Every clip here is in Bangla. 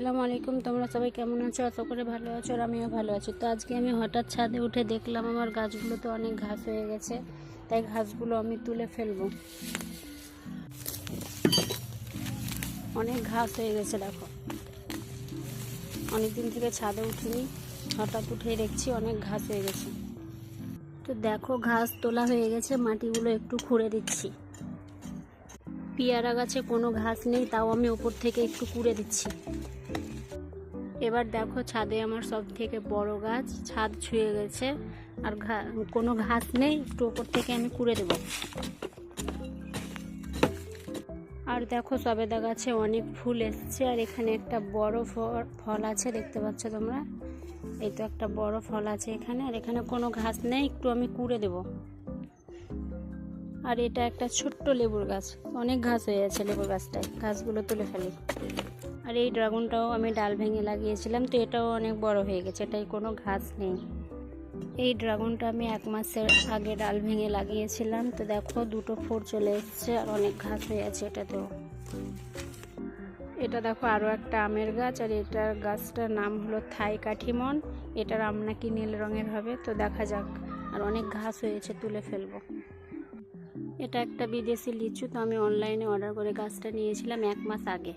আসসালামু আলাইকুম। তোমরা সবাই কেমন আছো? আশা করে ভালো আছো আর আমিও ভালো আছি। তো আজকে আমি হঠাৎ ছাদে উঠে দেখলাম আমার গাছগুলোতে অনেক ঘাস হয়ে গেছে, তাই ঘাসগুলো আমি তুলে ফেলবো। অনেক ঘাস হয়ে গেছে, দেখো অনেকদিন থেকে ছাদে উঠিনি, হঠাৎ উঠেই দেখছি অনেক ঘাস হয়ে গেছে। তো দেখো ঘাস তোলা হয়ে গেছে, মাটিগুলো একটু খুঁড়ে দিচ্ছি। পেয়ারা গাছে কোনো ঘাস নেই, তাও আমি ওপর থেকে একটু কুড়ে দিচ্ছি। এবার দেখো ছাদে আমার সব থেকে বড় গাছ ছাদ ছুঁয়ে গেছে, আর কোনো ঘাস নেই, একটু ওপর থেকে আমি কুড়ে দেব। আর দেখো সবেদা গাছে অনেক ফুল এসছে, আর এখানে একটা বড় ফল আছে, দেখতে পাচ্ছ তোমরা? এই তো একটা বড় ফল আছে এখানে, আর এখানে কোনো ঘাস নেই, একটু আমি কুড়ে দেব। আর এটা একটা ছোট্ট লেবুর গাছ, অনেক ঘাস হয়ে আছে লেবুর গাছটায়, ঘাসগুলো তুলে ফেলি। আর এই ড্রাগনটাও আমি ডাল ভেঙে লাগিয়েছিলাম, তো এটাও অনেক বড় হয়ে গেছে, এটাই কোনো ঘাস নেই। এই ড্রাগনটা আমি 1 মাসের আগে ডাল ভেঙে লাগিয়েছিলাম, তো দেখো দুটো ফুল চলে এসছে আর অনেক ঘাস হয়ে আছে এটাতেও। এটা দেখো আরও একটা আমের গাছ, আর এটার গাছটার নাম হলো থাই কাঠিমন। এটার আম নাকি নীল রঙের হবে, তো দেখা যাক। আর অনেক ঘাস হয়েছে, তুলে ফেলবো। এটা একটা বিদেশি লিচু, তো আমি অনলাইনে অর্ডার করে গাছটা নিয়েছিলাম 1 মাস আগে।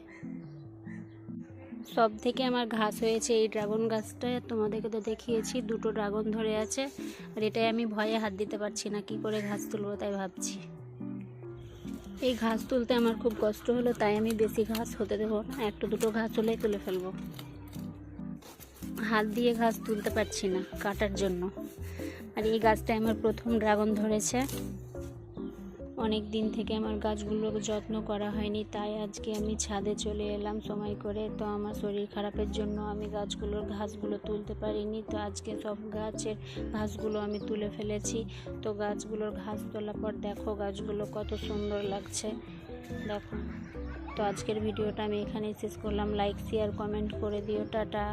সব থেকে আমার ঘাস হয়েছে এই ড্রাগন গাছটা, তোমাদেরকে তো দেখিয়েছি, দুটো ড্রাগন ধরে আছে। আর এটাই আমি ভয়ে হাত দিতে পারছি না, কি করে ঘাস তুলবো তাই ভাবছি। এই ঘাস তুলতে আমার খুব কষ্ট হলো, তাই আমি বেশি ঘাস হতে দেবো না, একটু দুটো ঘাস হলেই তুলে ফেলবো। হাত দিয়ে ঘাস তুলতে পারছি না কাটার জন্য। আর এই গাছটায় আমার প্রথম ড্রাগন ধরেছে। অনেক দিন থেকে আমার গাছগুলোর যত্ন করা হয়নি, তাই আজকে আমি ছাদে চলে এলাম সময় করে। তো আমার শরীর খারাপের জন্য আমি গাছগুলোর ঘাসগুলো তুলতে পারিনি, তো আজকে সব গাছের ঘাসগুলো আমি তুলে ফেলেছি। তো গাছগুলোর ঘাস তোলার পর দেখো গাছগুলো কত সুন্দর লাগছে, দেখো। তো আজকের ভিডিওটা আমি এখানেই শেষ করলাম। লাইক শেয়ার কমেন্ট করে দিও, টাটা।